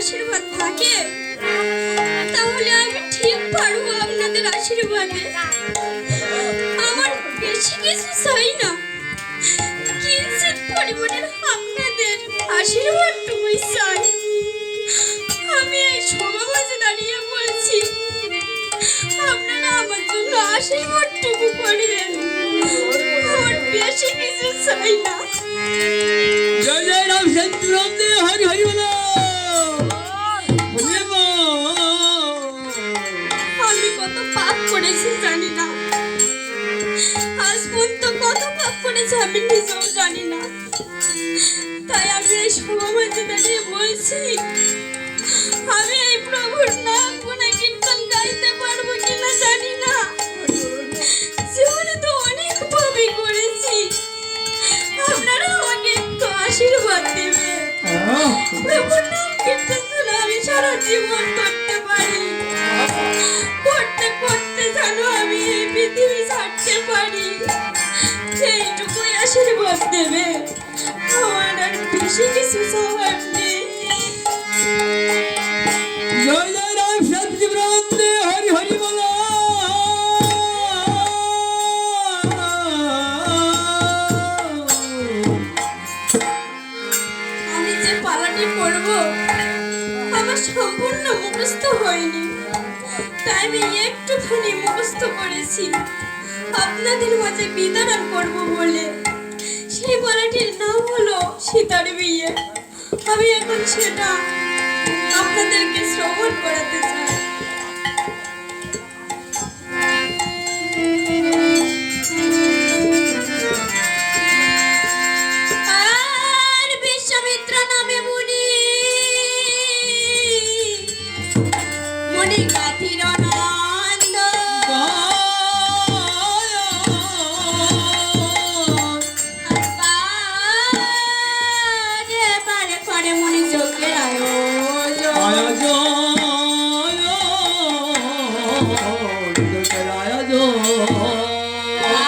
আশীর্বাদ থাকে তাহলে আমি ঠিক পারবো আপনাদের আশীর্বাদে। আমার বেশি কিছু চাই না, কিঞ্চিত পরিমাণের আপনাদের আশীর্বাদটুকুই চাই। আমি এই সমাজে দাঁড়িয়ে বলছি, আপনারা আমার জন্য আশীর্বাদটুকু করেন, আমার বেশি কিছু চাই না। জয় জয় রামচন্দ্র রাম দেব, হরি হরি বল। আমি কত পাপ করেছি জানি না, আজ পর্যন্ত কত পাপ করেছি আমি নিজেও জানি না। তাই আমি এই সমাজে দাঁড়িয়ে বলছি, আমি এই প্রভুর নাম গুণ কীর্তন গাইতে পারবো কিনা জানি না। জীবনে তো অনেক পাপই করেছি, আপনারা আমাকে একটু আশীর্বাদ দেবে। প্রভুর নাম কীর্তন যেন আমি সারা জীবন করতে পারি, করতে করতে যেন আমি এই পৃথিবী ছাড়তে পারি, সেইটুকুই আশীর্বাদ দেবে। আমার আর বেশি কিছু চাওয়ার নেই। জয় জয় রামচন্দ্র রাম দেব, হরি হরি বল। আমি যে পালাটি করব আমার সম্পূর্ণ মুখস্থ হয়নি, তাই আমি একটুখানি মুখস্থ করেছি আপনাদের মাঝে বিতরণ করব বলে। সেই পালাটির নাম হলো সীতার বিয়ে। আমি এখন সেটা আপনাদেরকে শ্রবণ করাতে চাই। আর বিশ্বামিত্র নামে মুনি গাথির নন্দ, বারে করে মুনি যজ্ঞের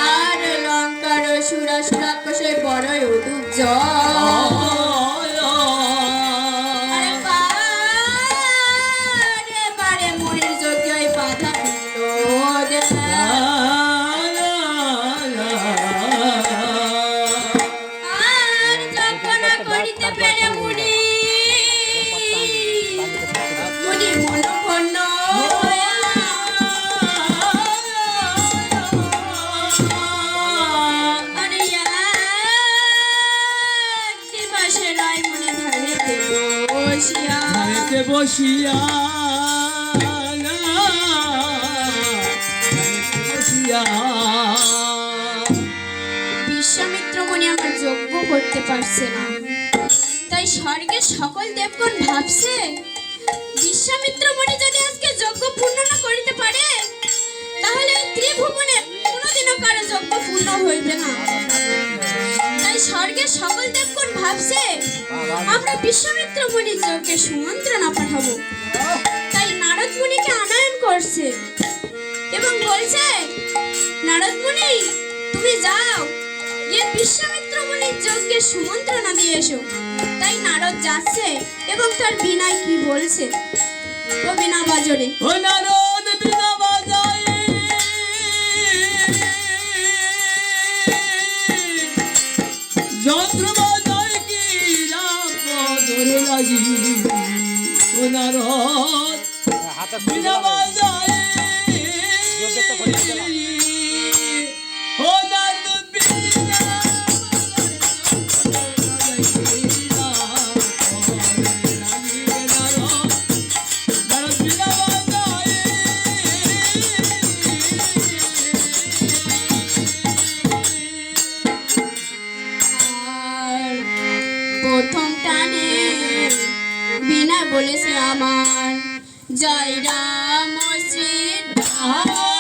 আর লঙ্কার সুরা সুরাক্ষসে বড়ই উদুক বারে মুনির যজ্ঞে বাধা আর যখন করিতে পেরে মুনি মনোপন্ন বসিয়া বিশ্বামিত্র মুনি আমার যজ্ঞ করতে পারছে না, তাই স্বর্গের সকল দেবগণ ভাবছে বিশ্বামিত্র মুনি যদি আজকে যজ্ঞ পূর্ণ না করিতে পারে তাহলে এই ত্রিভুবনে কোনোদিনও কারো যজ্ঞ পূর্ণ হইবে না। তাই স্বর্গের সকল দেবগণ ভাবছে আমরা বিশ্বামিত্র মুনির যজ্ঞে সুমন্ত্রণা পাঠাবো। তাই নারদ মুনিকে আনয়ন করছে এবং বলছে, নারদ মুনি তুমি যাও গিয়ে বিশ্বামিত্র মুনির যজ্ঞে সুমন্ত্রণা দিয়ে এসো। তাই নারদ যাচ্ছে এবং তার বিনয় কি বলছে, ও বিনা বাজরে, ও নারদ বিনা বাজায় যন্ত্র বাজায় কি ধরে লাগি, ও নারদ বিনা বাজায় ও নারদ বিনা প্রথম টানে বিনা বলেছে আমার জয় রাম শ্রী রাম।